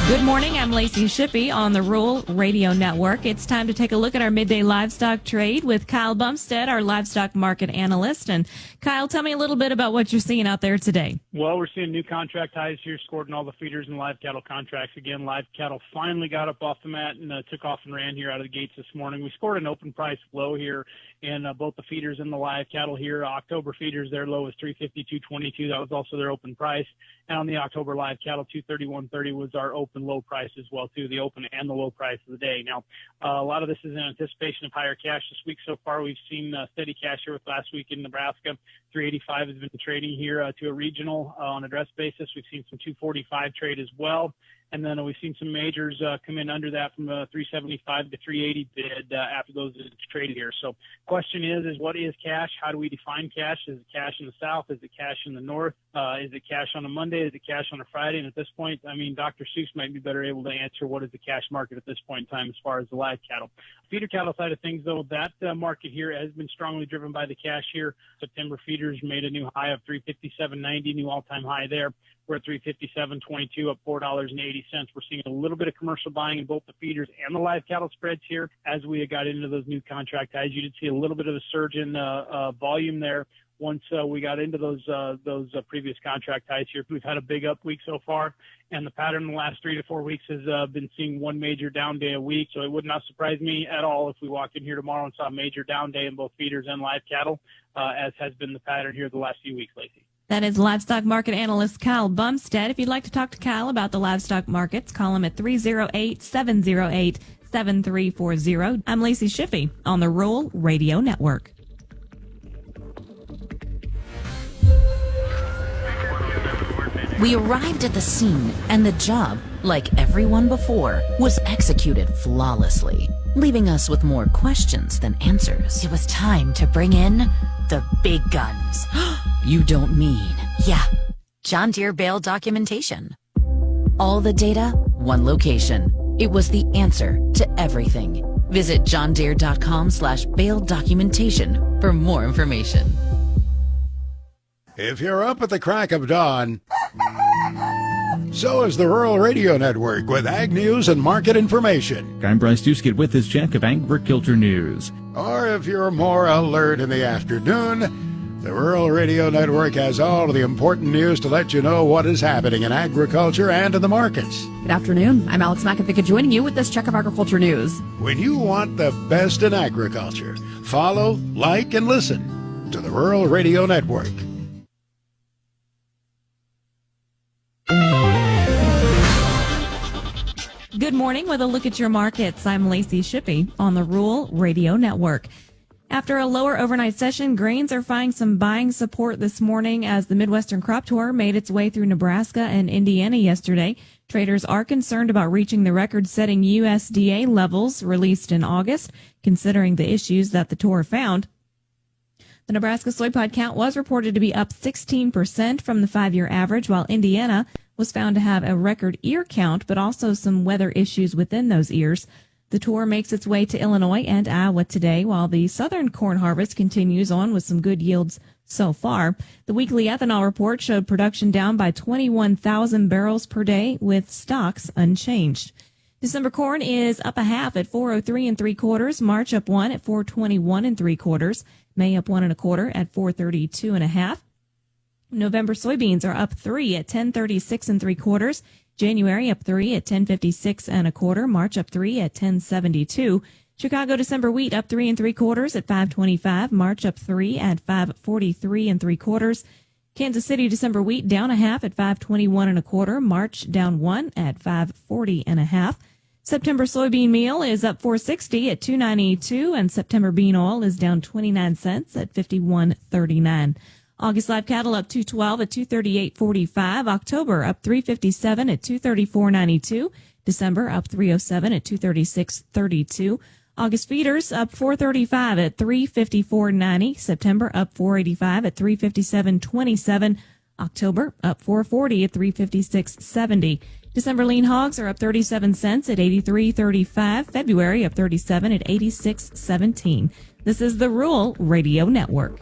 Good morning. I'm Lacey Shippey on the Rural Radio Network. It's time to take a look at our midday livestock trade with Kyle Bumsted, our livestock market analyst. And Kyle, tell me a little bit about what you're seeing out there today. Well, we're seeing new contract highs here scored in all the feeders and live cattle contracts. Again, live cattle finally got up off the mat and took off and ran here out of the gates this morning. We scored an open price low here in both the feeders and the live cattle here. October feeders, their low was $352.22. That was also their open price. And on the October live cattle, $231.30 was our open low price as well, too, the open and the low price of the day. Now, a lot of this is in anticipation of higher cash this week so far. We've seen steady cash here with last week in Nebraska. 385 has been trading here to a regional on a dress basis. We've seen some 245 trade as well. And then we've seen some majors come in under that from 375 to 380 bid after those traded here. So question is what is cash? How do we define cash? Is it cash in the South? Is it cash in the North? Is it cash on a Monday? Is it cash on a Friday? And at this point, I mean, Dr. Seuss might be better able to answer what is the cash market at this point in time as far as the live cattle. Feeder cattle side of things, though, that market here has been strongly driven by the cash here. September feeders made a new high of $357.90, new all-time high there. We're at $357.22, up $4.80. We're seeing a little bit of commercial buying in both the feeders and the live cattle spreads here. As we got into those new contract highs, you did see a little bit of a surge in volume there. Once we got into those previous contract highs here, we've had a big up week so far, and the pattern in the last 3 to 4 weeks has been seeing one major down day a week. So it would not surprise me at all if we walked in here tomorrow and saw a major down day in both feeders and live cattle, as has been the pattern here the last few weeks, Lacey. That is livestock market analyst Kyle Bumsted. If you'd like to talk to Kyle about the livestock markets, call him at 308-708-7340. I'm Lacey Shippey on the Rural Radio Network. We arrived at the scene, and the job, like everyone before, was executed flawlessly, leaving us with more questions than answers. It was time to bring in the big guns. You don't mean? Yeah, John Deere Bale documentation. All the data, one location. It was the answer to everything. Visit johndeere.com/Bale documentation for more information. If you're up at the crack of dawn, so is the Rural Radio Network with ag news and market information. I'm Bryce Duskett with this check of agriculture news. Or if you're more alert in the afternoon, the Rural Radio Network has all of the important news to let you know what is happening in agriculture and in the markets. Good afternoon. I'm Alex McAfee joining you with this check of agriculture news. When you want the best in agriculture, follow, like, and listen to the Rural Radio Network. Good morning with a look at your markets. I'm Lacey Shippey on the Rural Radio Network. After a lower overnight session, grains are finding some buying support this morning as the Midwestern Crop Tour made its way through Nebraska and Indiana yesterday. Traders are concerned about reaching the record-setting USDA levels released in August, considering the issues that the tour found. The Nebraska soy pod count was reported to be up 16% from the 5-year average, while Indiana was found to have a record ear count, but also some weather issues within those ears. The tour makes its way to Illinois and Iowa today, while the southern corn harvest continues on with some good yields so far. The weekly ethanol report showed production down by 21,000 barrels per day, with stocks unchanged. December corn is up a half at 403 3/4. March up 1 at 421 3/4. May up 1 1/4 at 432 1/2. November soybeans are up 3 at 1036 3/4. January up 3 at 1056 1/4. March up 3 at 1072. Chicago December wheat up 3 3/4 at 525. March up 3 at 543 3/4. Kansas City December wheat down a half at 521 1/4. March down 1 at 540 1/2. September soybean meal is up $4.60 at $2.92, and September bean oil is down 29 cents at $51.39. August live cattle up $2.12 at $238.45. October up $3.57 at $234.92. December up $3.07 at $236.32. August feeders up $4.35 at $354.90. September up $4.85 at $357.27. October up $4.40 at $356.70. December lean hogs are up 37 cents at 83.35. February up 37 at 86.17. This is the Rural Radio Network.